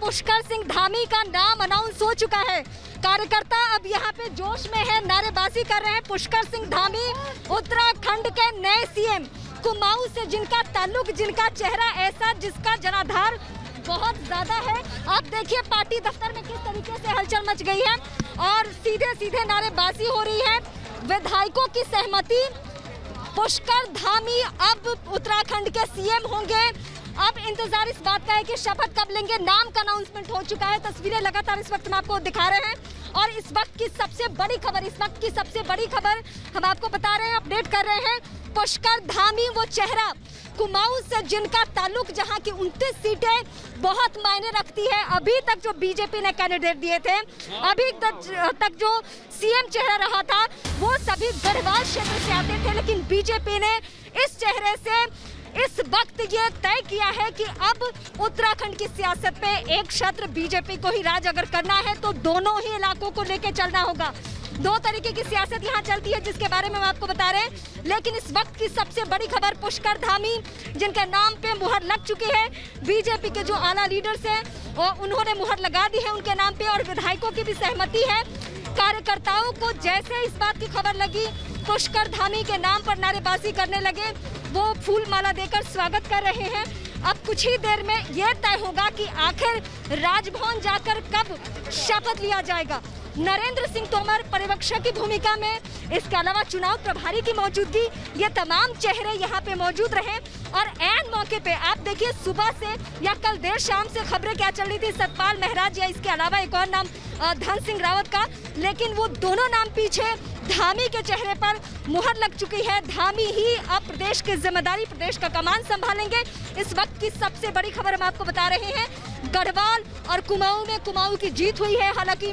पुष्कर सिंह धामी का नाम अनाउंस हो चुका है। कार्यकर्ता अब यहाँ पे जोश में है, नारेबाजी कर रहे हैं। पुष्कर सिंह धामी उत्तराखंड के नए सीएम, कुमाऊं से जिनका ताल्लुक, जिनका चेहरा ऐसा, जिसका जनाधार बहुत ज्यादा है। आप देखिए पार्टी दफ्तर में किस तरीके से हलचल मच गई है और सीधे सीधे नारेबाजी हो रही है। विधायकों की सहमति, पुष्कर धामी अब उत्तराखंड के सीएम होंगे। अब इंतजार इस बात का है कि शपथ कब लेंगे। नाम का अनाउंसमेंट हो चुका है। तस्वीरें लगातार इस वक्त हम आपको दिखा रहे हैं और इस वक्त की सबसे बड़ी खबर हम आपको बता रहे हैं, अपडेट कर रहे हैं। पुष्कर धामी वो चेहरा, कुमाऊं से जिनका ताल्लुक, जहां की 29 सीटें बहुत मायने रखती है। अभी तक जो बीजेपी ने कैंडिडेट दिए थे, अभी तक जो सीएम चेहरा रहा था, वो सभी गढ़वाल क्षेत्र से आते थे, लेकिन बीजेपी ने इस चेहरे से इस वक्त ये तय किया है कि अब उत्तराखंड की सियासत पे एक क्षेत्र बीजेपी को ही राज अगर करना है तो दोनों ही इलाकों को लेके चलना होगा। दो तरीके की सियासत यहाँ चलती है, जिसके बारे में हम आपको बता रहे हैं। लेकिन इस वक्त की सबसे बड़ी खबर, पुष्कर धामी जिनके नाम पे मुहर लग चुकी है। बीजेपी के जो आला लीडर्स हैं और उन्होंने मुहर लगा दी है उनके नाम पे और विधायकों की भी सहमति है। कार्यकर्ताओं को जैसे इस बात की खबर लगी, पुष्कर धामी के नाम पर नारेबाजी करने लगे, वो फूल माला देकर स्वागत कर रहे हैं। अब कुछ ही देर में यह तय होगा कि आखिर राजभवन जाकर कब शपथ लिया जाएगा। नरेंद्र सिंह तोमर पर्यवेक्षक की भूमिका में, इसके अलावा चुनाव प्रभारी की मौजूदगी, ये तमाम चेहरे यहाँ पे मौजूद रहे और ऐन मौके पे आप देखिए सुबह से या कल देर शाम से खबरें क्या चल रही थी, सतपाल महराज या इसके अलावा एक और नाम धन सिंह रावत का, लेकिन वो दोनों नाम पीछे धामी के चेहरे पर मुहर लग चुकी है। धामी ही अब प्रदेश की जिम्मेदारी, प्रदेश का कमान संभालेंगे। इस वक्त की सबसे बड़ी खबर हम आपको बता रहे हैं। गढ़वाल और कुमाऊं में कुमाऊं की जीत हुई है। हालांकि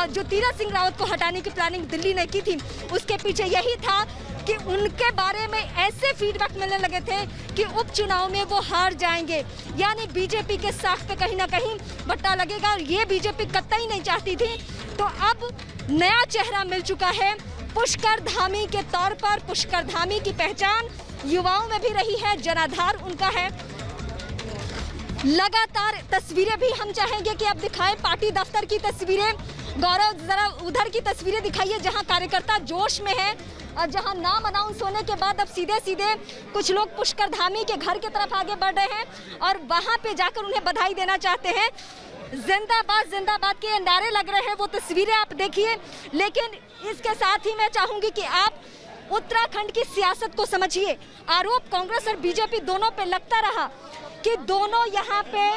जो तीरथ सिंह रावत को हटाने की प्लानिंग दिल्ली ने की थी, उसके पीछे यही था कि उनके बारे में ऐसे फीडबैक मिलने लगे थे कि उपचुनाव में वो हार जाएंगे, यानी बीजेपी के साख पे कहीं ना कहीं बट्टा लगेगा और ये बीजेपी कतई नहीं चाहती थी। तो अब नया चेहरा मिल चुका है पुष्कर धामी के तौर पर। पुष्कर धामी की पहचान युवाओं में भी रही है, जनाधार उनका है। लगातार तस्वीरें भी हम चाहेंगे कि अब दिखाएं, पार्टी दफ्तर की तस्वीरें। गौरव जरा उधर की तस्वीरें दिखाइए जहां कार्यकर्ता जोश में है और जहां नाम अनाउंस होने के बाद अब सीधे सीधे कुछ लोग पुष्कर धामी के घर की तरफ आगे बढ़ रहे हैं और वहां पे जाकर उन्हें बधाई देना चाहते हैं। जिंदाबाद जिंदाबाद के नारे लग रहे हैं, वो तस्वीरें आप देखिए। लेकिन इसके साथ ही मैं चाहूंगी कि आप उत्तराखंड की सियासत को समझिए। आरोप कांग्रेस और बीजेपी दोनों पे लगता रहा कि दोनों यहाँ पे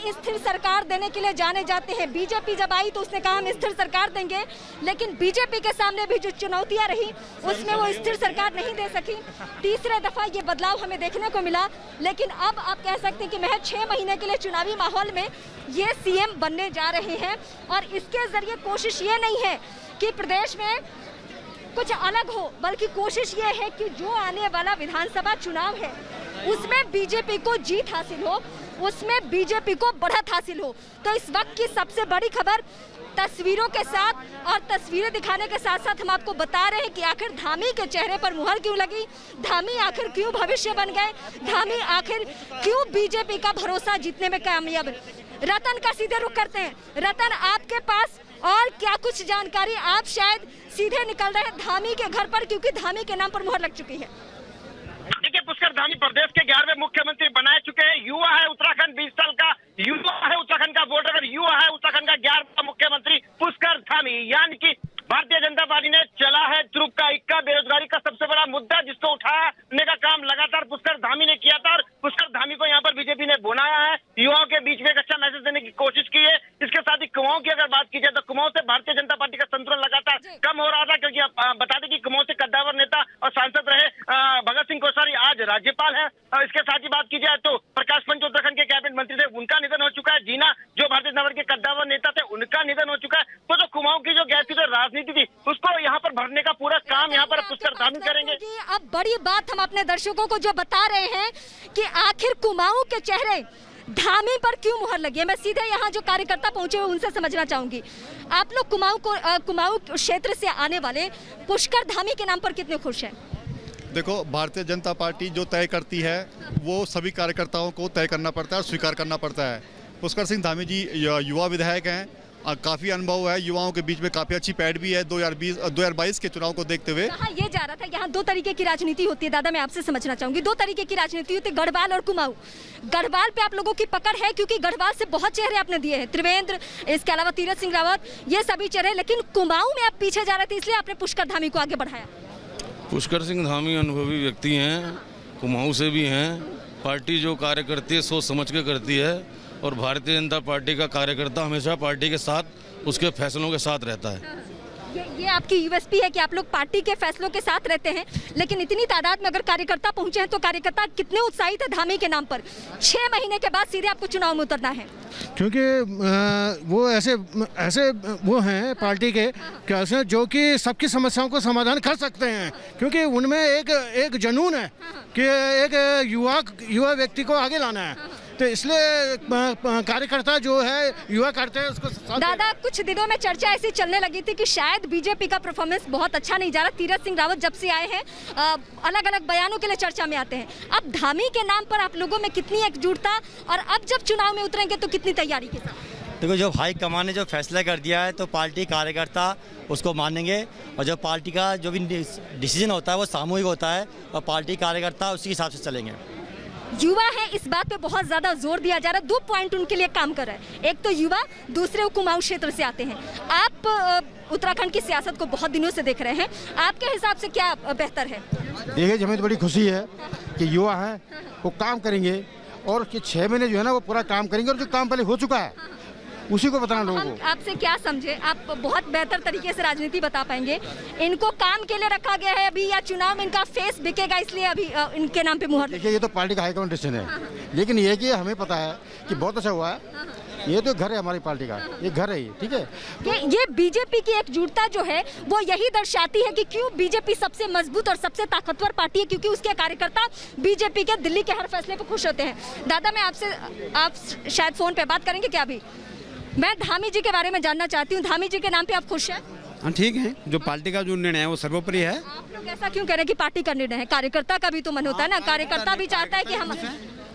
अस्थिर सरकार देने के लिए जाने जाते हैं। बीजेपी जब आई तो उसने कहा हम स्थिर सरकार देंगे, लेकिन बीजेपी के सामने भी जो चुनौतियां रही उसमें वो स्थिर सरकार नहीं दे सकी। तीसरे दफा ये बदलाव हमें देखने को मिला, लेकिन अब आप कह सकते हैं कि महज 6 महीने के लिए चुनावी माहौल में ये सीएम बनने जा रहे हैं और इसके जरिए कोशिश ये नहीं है कि प्रदेश में कुछ अलग हो, बल्कि कोशिश ये है कि जो आने वाला विधानसभा चुनाव है उसमें बीजेपी को जीत हासिल हो, उसमें बीजेपी को बढ़त हासिल हो। तो इस वक्त की सबसे बड़ी खबर तस्वीरों के साथ और तस्वीरें दिखाने के साथ साथ हम आपको बता रहे हैं कि आखिर धामी के चेहरे पर मुहर क्यों लगी, धामी आखिर क्यों भविष्य बन गए, धामी आखिर क्यों बीजेपी का भरोसा जीतने में कामयाब। रतन का सीधे रुख करते हैं। रतन, आपके पास और क्या कुछ जानकारी? आप शायद सीधे निकल रहे हैं धामी के घर पर, क्योंकि धामी के नाम पर मुहर लग चुकी है। देखिए, पुष्कर धामी प्रदेश के 11वें मुख्यमंत्री बनाए चुके हैं। युवा है उत्तराखंड, 20 साल का युवा है उत्तराखंड का वोटर, युवा है उत्तराखंड का 11वां मुख्यमंत्री पुष्कर धामी। यानी कि भारतीय जनता पार्टी ने चला है ध्रुव का इक्का, बेरोजगारी का सबसे बड़ा मुद्दा जिसको उठाने का काम लगातार पुष्कर धामी ने किया था और पुष्कर धामी को यहाँ पर बीजेपी ने बुलाया है। युवाओं के बीच में एक अच्छा मैसेज देने की कोशिश की है। इसके साथ ही कुमाऊं की अगर बात की जाए तो कुमाऊं से भारतीय जनता पार्टी का संतुलन लगातार कम हो रहा था, क्योंकि बता दें कि कुमाऊं से कद्दावर नेता और सांसद रहे भगत सिंह कोश्यारी आज राज्यपाल है। और इसके साथ ही बात की जाए तो प्रकाश पंच उत्तराखंड के कैबिनेट मंत्री थे, उनका निधन हो चुका है। जीना जो भारतीय जनता पार्टी के कद्दावर नेता थे, उनका निधन हो चुका है। तो जो कुमाऊं की जो गैर की जो राजनीति थी उसको यहाँ पर भरने का पूरा काम यहाँ पर पुष्कर धामी करेंगे। अब बड़ी बात हम अपने दर्शकों को जो बता रहे हैं कि आखिर कुमाऊं के चेहरे धामी पर क्यों मुहर लगी है। मैं सीधे यहाँ जो कार्यकर्ता पहुंचे हुए उनसे समझना चाहूंगी, आप लोग कुमाऊं क्षेत्र से आने वाले पुष्कर धामी के नाम पर कितने खुश हैं? देखो, भारतीय जनता पार्टी जो तय करती है वो सभी कार्यकर्ताओं को तय करना पड़ता है और स्वीकार करना पड़ता है। पुष्कर सिंह धामी जी युवा विधायक हैं, काफ़ी अनुभव है, युवाओं के बीच में काफ़ी अच्छी पैठ भी है 2022 के चुनाव को देखते हुए। कहा ये जा रहा था, यहाँ दो तरीके की राजनीति होती है। दादा मैं आपसे समझना चाहूंगी, दो तरीके की राजनीति होती है, गढ़वाल और कुमाऊं। गढ़वाल पे आप लोगों की पकड़ है क्योंकि गढ़वाल से बहुत चेहरे आपने दिए हैं, त्रिवेंद्र, इसके अलावा तीरथ सिंह रावत, ये सभी चेहरे, लेकिन कुमाऊं में आप पीछे जा रहे थे, इसलिए आपने पुष्कर धामी को आगे बढ़ाया। पुष्कर सिंह धामी अनुभवी व्यक्ति हैं, कुमाऊं से भी हैं। पार्टी जो कार्य करती है सोच समझ के करती है, और भारतीय जनता पार्टी का कार्यकर्ता हमेशा पार्टी के साथ, उसके फैसलों के साथ रहता है। ये आपकी यूएसपी है कि आप लोग पार्टी के फैसलों के साथ रहते हैं, लेकिन इतनी तादाद में अगर कार्यकर्ता पहुंचे हैं तो कार्यकर्ता कितने उत्साहित है धामी के नाम पर? 6 महीने के बाद सीधे आपको चुनाव में उतरना है, क्योंकि वो ऐसे वो हैं पार्टी के कैसे जो कि सबकी समस्याओं को समाधान कर सकते हैं, क्योंकि उनमें एक जुनून है कि एक युवा व्यक्ति को आगे लाना है, तो इसलिए कार्यकर्ता जो है युवा करते हैं उसको। दादा कुछ दिनों में चर्चा ऐसी चलने लगी थी कि शायद बीजेपी का परफॉर्मेंस बहुत अच्छा नहीं जा रहा। तीरथ सिंह रावत जब से आए हैं अलग अलग बयानों के लिए चर्चा में आते हैं। अब धामी के नाम पर आप लोगों में कितनी एकजुटता, और अब जब चुनाव में उतरेंगे तो कितनी तैयारी के साथ? देखो, जब हाईकमान ने जो फैसला कर दिया है तो पार्टी कार्यकर्ता उसको मानेंगे, और जब पार्टी का जो भी डिसीजन होता है वो सामूहिक होता है, और पार्टी कार्यकर्ता उसी हिसाब से चलेंगे। युवा है, इस बात पे बहुत ज्यादा जोर दिया जा रहा है। 2 पॉइंट उनके लिए काम कर रहा है, एक तो युवा, दूसरे वो कुमाऊं क्षेत्र से आते हैं। आप उत्तराखंड की सियासत को बहुत दिनों से देख रहे हैं, आपके हिसाब से क्या बेहतर है? देखिए, हमें तो बड़ी खुशी है कि युवा हैं वो काम करेंगे, और कि 6 महीने जो है ना वो पूरा काम करेंगे, और जो काम पहले हो चुका है उसी को बताना लोगों को। आपसे क्या समझे, आप बहुत बेहतर तरीके से राजनीति बता पाएंगे। इनको काम के लिए रखा गया है अभी, या चुनाव में इनका फेस बिकेगा इसलिए अभी इनके नाम पे मुहर? देखिए, ये तो पार्टी का हाईकमान डिसीजन है, लेकिन ये कि हमें पता है कि बहुत अच्छा हुआ है। ये तो घर है हमारी पार्टी का, ये घर है, ठीक है। ये बीजेपी की एकजुटता जो है वो यही दर्शाती है कि क्यों बीजेपी सबसे मजबूत और सबसे ताकतवर पार्टी है, क्योंकि उसके कार्यकर्ता बीजेपी के दिल्ली के हर फैसले पर खुश होते हैं। दादा मैं आपसे, आप शायद फोन पे बात करेंगे क्या? अभी मैं धामी जी के बारे में जानना चाहती हूँ, धामी जी के नाम पे आप खुश हैं? हाँ, ठीक है, जो पार्टी का जो निर्णय है वो सर्वोपरि है। आप लोग ऐसा क्यों कह रहे हैं कि पार्टी का निर्णय है? कार्यकर्ता का भी तो मन होता है ना, कार्यकर्ता भी चाहता है कि हम,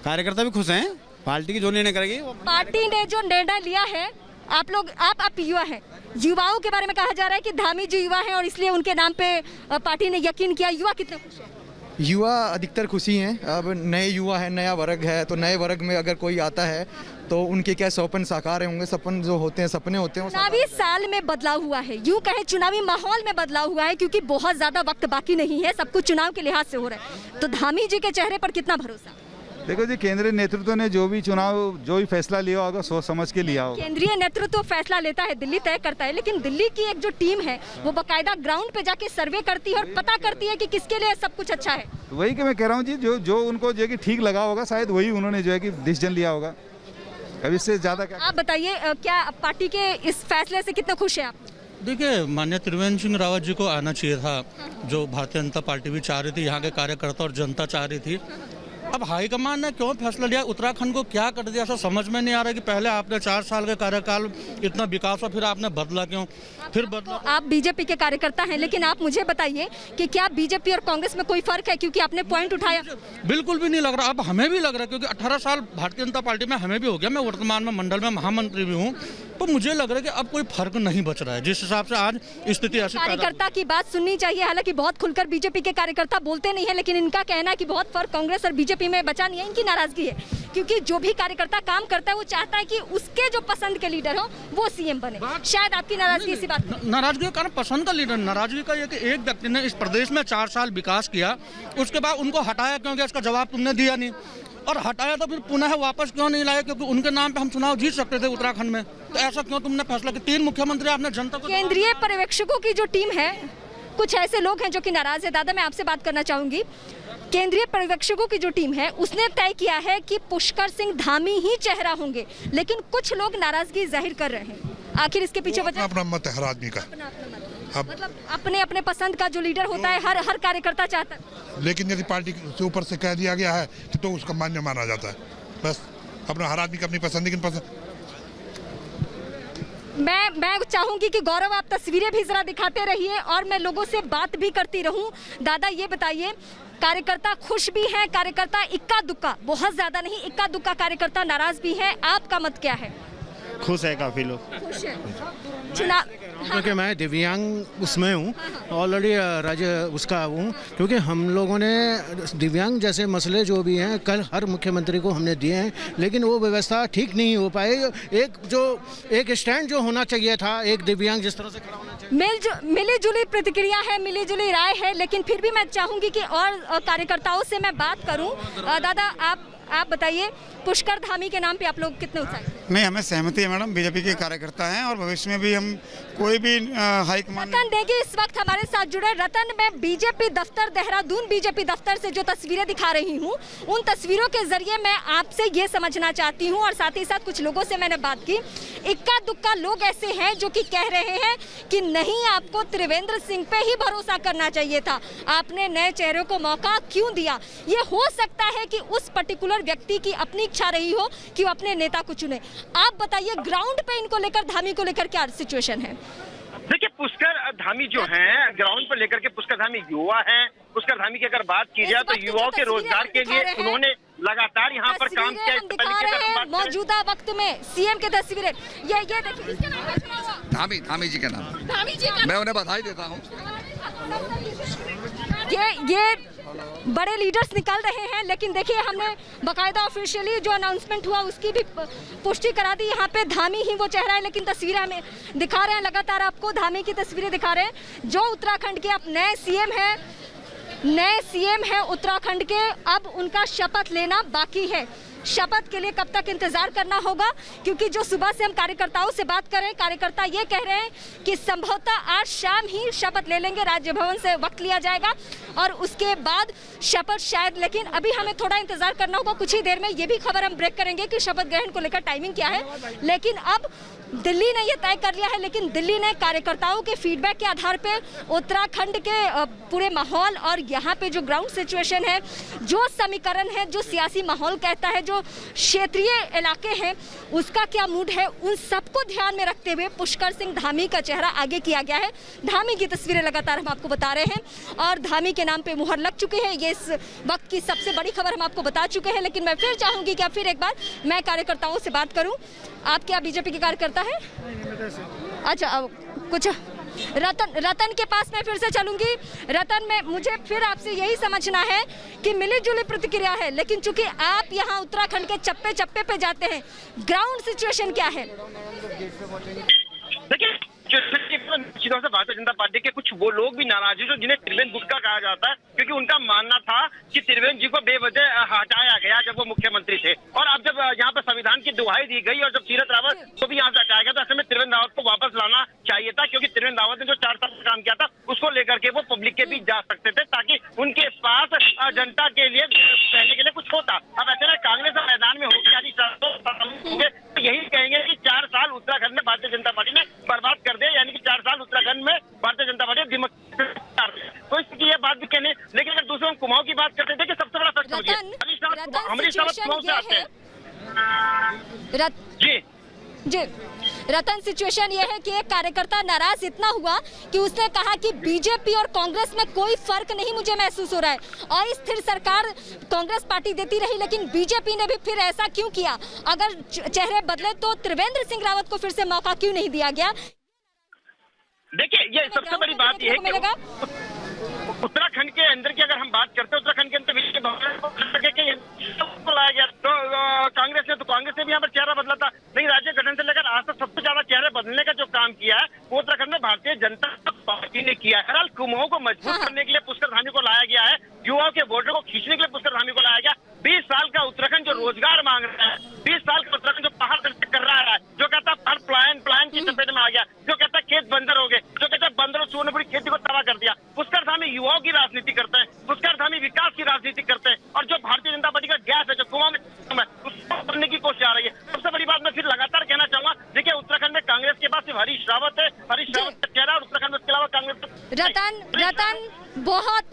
कार्यकर्ता भी खुश हैं, पार्टी की जो निर्णय करेगी। पार्टी ने जो निर्णय लिया है, आप लोग, आप युवा हैं, युवाओं के बारे में कहा जा रहा है कि धामी जी युवा हैं और इसलिए उनके नाम पे पार्टी ने यकीन किया। युवा कितने खुश हैं? युवा अधिकतर खुशी हैं। अब नए युवा है, नया वर्ग है, तो नए वर्ग में अगर कोई आता है तो उनके क्या सपन साकार होंगे, सपन जो होते हैं, सपने होते हैं। चुनावी साल में बदलाव हुआ है, यूं कहें चुनावी माहौल में बदलाव हुआ है, क्योंकि बहुत ज्यादा वक्त बाकी नहीं है, सब कुछ चुनाव के लिहाज से हो रहा है। तो धामी जी के चेहरे पर कितना भरोसा? देखो जी, केंद्रीय नेतृत्व ने जो भी फैसला लिया होगा सोच समझ के लिया होगा। केंद्रीय नेतृत्व फैसला लेता है, दिल्ली तय करता है, लेकिन दिल्ली की एक जो टीम है वो बकायदा ग्राउंड पे जाके सर्वे करती है और पता करती है कि किसके लिए सब कुछ अच्छा है। वही कि मैं कह रहा हूँ जी, जो उनको जो कि ठीक लगा होगा शायद वही उन्होंने जो है कि डिसीजन लिया होगा। अब इससे ज्यादा क्या? आप बताइए, क्या पार्टी के इस फैसले से कितने खुश हैं आप? देखिए, माननीय त्रिवेंद्र सिंह रावत जी को आना चाहिए था, जो भारतीय जनता पार्टी भी चाह रही थी, यहाँ के कार्यकर्ता और जनता चाह रही थी। अब हाईकमान ने क्यों फैसला लिया, उत्तराखंड को क्या कर दिया, ऐसा समझ में नहीं आ रहा कि पहले आपने 4 साल के कार्यकाल इतना विकास हुआ, फिर आपने बदला क्यों, फिर बदला। तो आप बीजेपी के कार्यकर्ता हैं, लेकिन आप मुझे बताइए कि क्या बीजेपी और कांग्रेस में कोई फर्क है, क्योंकि आपने पॉइंट उठाया? बिल्कुल भी नहीं लग रहा। अब हमें भी लग रहा है, क्योंकि 18 साल भारतीय जनता पार्टी में हमें भी हो गया, मैं वर्तमान में मंडल में महामंत्री भी हूँ, तो मुझे लग रहा है कि अब कोई फर्क नहीं बच रहा है, जिस हिसाब से आज स्थिति ऐसी। कार्यकर्ता की बात सुननी चाहिए, हालांकि बहुत खुलकर बीजेपी के कार्यकर्ता बोलते नहीं है, लेकिन इनका कहना है कि बहुत फर्क कांग्रेस और बीजेपी में बचा नहीं है। इनकी नाराजगी है, क्योंकि जो भी कार्यकर्ता काम करता है वो चाहता है कि उसके जो पसंद के लीडर हो वो सीएम बने। शायद आपकी नाराजगी इसी बात की? नाराजगी का कारण पसंद का लीडर, नाराजगी का ये कि एक व्यक्ति ने इस प्रदेश में 4 साल विकास किया, उसके बाद उनको हटाया क्योंकि इसका जवाब तुमने दिया नहीं, और हटाया तो फिर पुनः वापस क्यों नहीं लाया, क्योंकि उनके नाम पे हम चुनाव जीत सकते थे उत्तराखंड में, तो ऐसा क्यों तुमने फैसला किया? 3 मुख्यमंत्री आपने जनता को। केंद्रीय पर्यवेक्षकों की जो टीम है, कुछ ऐसे लोग हैं जो कि नाराज है। दादा मैं आपसे बात करना चाहूंगी, केंद्रीय पर्यवेक्षकों की जो टीम है उसने तय किया है कि पुष्कर सिंह धामी ही चेहरा होंगे, लेकिन कुछ लोग नाराजगी जाहिर कर रहे हैं। आखिर इसके पीछे वजह? अपना मत है हर आदमी का, मतलब अपने अपने पसंद का जो लीडर होता है हर कार्यकर्ता चाहता है, लेकिन यदि पार्टी से ऊपर से कह दिया गया है तो उसका मान्य माना जाता है। बस अपना हर आदमी का अपनी पसंद, लेकिन मैं चाहूंगी कि गौरव आप तस्वीरें भी जरा दिखाते रहिए और मैं लोगों से बात भी करती रहूं। दादा ये बताइए, कार्यकर्ता खुश भी हैं, कार्यकर्ता इक्का दुक्का, बहुत ज्यादा नहीं, इक्का दुक्का कार्यकर्ता नाराज भी हैं, आपका मत क्या है? खुश है काफ़ी लोग। खुश है चुनाव, क्योंकि मैं दिव्यांग उसमें हूँ, ऑलरेडी राज्य उसका हूँ, क्योंकि हम लोगों ने दिव्यांग जैसे मसले जो भी हैं कल हर मुख्यमंत्री को हमने दिए हैं, लेकिन वो व्यवस्था ठीक नहीं हो पाई। एक स्टैंड जो होना चाहिए था, एक दिव्यांग जिस तरह से खड़ा होना चाहिए। मिली जुली प्रतिक्रिया है, मिली जुली राय है, लेकिन फिर भी मैं चाहूंगी कि और कार्यकर्ताओं से मैं बात करूं। दादा आप बताइए, पुष्कर धामी के नाम पे आप लोग कितने उत्साहित? नहीं, हमें सहमति है मैडम, बीजेपी के कार्यकर्ता हैं और भविष्य में भी हम कोई भी हाईकमान। रतन नेगी इस वक्त हमारे साथ जुड़े। रतन, मैं बीजेपी दफ्तर, देहरादून बीजेपी दफ्तर से जो तस्वीरें दिखा रही हूँ, उन तस्वीरों के जरिए मैं आपसे ये समझना चाहती हूँ और साथ ही साथ कुछ लोगों से मैंने बात की। इक्का दुक्का लोग ऐसे हैं जो कि कह रहे हैं कि नहीं, आपको त्रिवेंद्र सिंह पे ही भरोसा करना चाहिए था, आपने नए चेहरे को मौका क्यों दिया? ये हो सकता है कि उस पर्टिकुलर व्यक्ति की अपनी इच्छा रही हो कि वो अपने नेता को चुने। आप बताइए, ग्राउंड पे इनको लेकर, धामी को लेकर क्या सिचुएशन है? देखिए, पुष्कर धामी जो हैं, ग्राउंड पर लेकर के पुष्कर धामी युवा हैं। पुष्कर धामी की अगर बात की जाए तो युवाओं के रोजगार के लिए उन्होंने लगातार यहाँ पर काम किया। हम दिखा रहे हैं मौजूदा वक्त में सीएम की तस्वीरें। ये देखिए, इसका नाम क्या? धामी जी का नाम। धामी जी का, मैं उन्हें बधाई देता हूँ। ये बड़े लीडर्स निकल रहे हैं, लेकिन देखिए हमने बाकायदा ऑफिशियली जो अनाउंसमेंट हुआ उसकी भी पुष्टि करा दी। यहाँ पे धामी ही वो चेहरा है, लेकिन तस्वीरें हमें दिखा रहे हैं, लगातार आपको धामी की तस्वीरें दिखा रहे हैं जो उत्तराखंड के अब नए सीएम हैं उत्तराखंड के। अब उनका शपथ लेना बाकी है। शपथ के लिए कब तक इंतजार करना होगा, क्योंकि जो सुबह से हम कार्यकर्ताओं से बात कर रहे हैं, कार्यकर्ता ये कह रहे हैं कि संभवतः आज शाम ही शपथ ले लेंगे, राज्य भवन से वक्त लिया जाएगा और उसके बाद शपथ शायद, लेकिन अभी हमें थोड़ा इंतजार करना होगा। कुछ ही देर में ये भी खबर हम ब्रेक करेंगे कि शपथ ग्रहण को लेकर टाइमिंग क्या है, लेकिन अब दिल्ली ने ये तय कर लिया है। लेकिन दिल्ली ने कार्यकर्ताओं के फीडबैक के आधार पे उत्तराखंड के पूरे माहौल और यहाँ पे जो ग्राउंड सिचुएशन है, जो समीकरण है, जो सियासी माहौल कहता है, जो क्षेत्रीय इलाके हैं, उसका क्या मूड है, उन सबको ध्यान में रखते हुए पुष्कर सिंह धामी का चेहरा आगे किया गया है। धामी की तस्वीरें लगातार हम आपको बता रहे हैं और धामी के नाम पे मुहर लग चुके हैं। ये इस वक्त की सबसे बड़ी खबर हम आपको बता चुके हैं, लेकिन मैं फिर चाहूंगी कि फिर एक बार मैं कार्यकर्ताओं से बात करूं। आप क्या बीजेपी के कार्यकर्ता है? अच्छा, अब कुछ रतन के पास मैं फिर से चलूंगी। रतन, में मुझे फिर आपसे यही समझना है कि मिली जुली प्रतिक्रिया है, लेकिन चूंकि आप यहाँ उत्तराखंड के चप्पे चप्पे पे जाते हैं, ग्राउंड सिचुएशन क्या है? देखिए, निश्चित तौर से भारतीय जनता पार्टी के कुछ वो लोग भी नाराज हैं जो जिन्हें त्रिवेंद्र गुटका कहा जाता है, क्योंकि उनका मानना था कि त्रिवेंद्र जी को बेवजह हटाया गया जब वो मुख्यमंत्री थे, और अब जब यहाँ पर संविधान की दुहाई दी गई और जब तीरथ रावत को भी यहाँ से हटाया गया, तो ऐसे में त्रिवेंद्र रावत को वापस लाना चाहिए था, क्योंकि त्रिवेंद्र रावत ने जो 4 साल काम किया था उसको लेकर के वो पब्लिक के बीच जा सकते थे, ताकि उनके पास जनता के लिए कहने के लिए कुछ होता। अब ऐसे में कांग्रेस मैदान में होगी, यही कहेंगे कि 4 साल उत्तराखंड में भारतीय जनता पार्टी ने बर्बाद कर दिया, यानी कि 4 साल उत्तराखंड में भारतीय जनता पार्टी दिमाग, तो इसकी ये बात भी कहने। लेकिन अगर दूसरे कुमाऊं की बात करते थे कि सबसे बड़ा फर्क हमारी कुमाऊं से आते हैं जी। रतन, सिचुएशन ये है कि एक कार्यकर्ता नाराज इतना हुआ कि उसने कहा कि बीजेपी और कांग्रेस में कोई फर्क नहीं मुझे महसूस हो रहा है, और स्थिर सरकार कांग्रेस पार्टी देती रही, लेकिन बीजेपी ने भी फिर ऐसा क्यों किया? अगर चेहरे बदले तो त्रिवेंद्र सिंह रावत को फिर से मौका क्यों नहीं दिया गया? देखिए, ये सबसे बड़ी बात यह है कि उत्तराखंड के अंदर की अगर हम बात करते हैं, उत्तराखंड के अंदर लाया गया तो कांग्रेस ने भी यहाँ पर चेहरा बदला था, लेकिन राज्य गठन से लेकर आज तक सबसे ज्यादा चेहरे बदलने का जो काम किया है वो उत्तराखंड में भारतीय जनता पार्टी ने किया है। बहरहाल कुमाऊं को मजबूत करने के लिए पुष्कर धामी को लाया गया है, युवाओं के वोटरों को खींचने के लिए पुष्कर धामी को लाया गया। 20 साल का उत्तराखंड जो रोजगार मांग रहा है, 20 साल का उत्तराखंड जो पहाड़ कर रहा है, जो कहता है पहाड़ की चपेट में आ गया, जो कहता है खेत बंदर हो गए, जो कहता है बंदरों सोनपुरी खेती को तबाह कर दिया। पुष्कर धामी युवाओं की राजनीति करते हैं, पुष्कर धामी विकास की राजनीति करते हैं, और जो भारतीय जनता पार्टी का गैस है, जो कुमाऊं में उसको करने की कोशिश आ रही है। सबसे बड़ी बात मैं फिर लगातार कहना चाहूंगा, देखिए उत्तराखंड में कांग्रेस के पास सिर्फ हरीश रावत है, हरीश रावत का चेहरा, और उत्तराखंड में इसके अलावा कांग्रेस। रतन, बहुत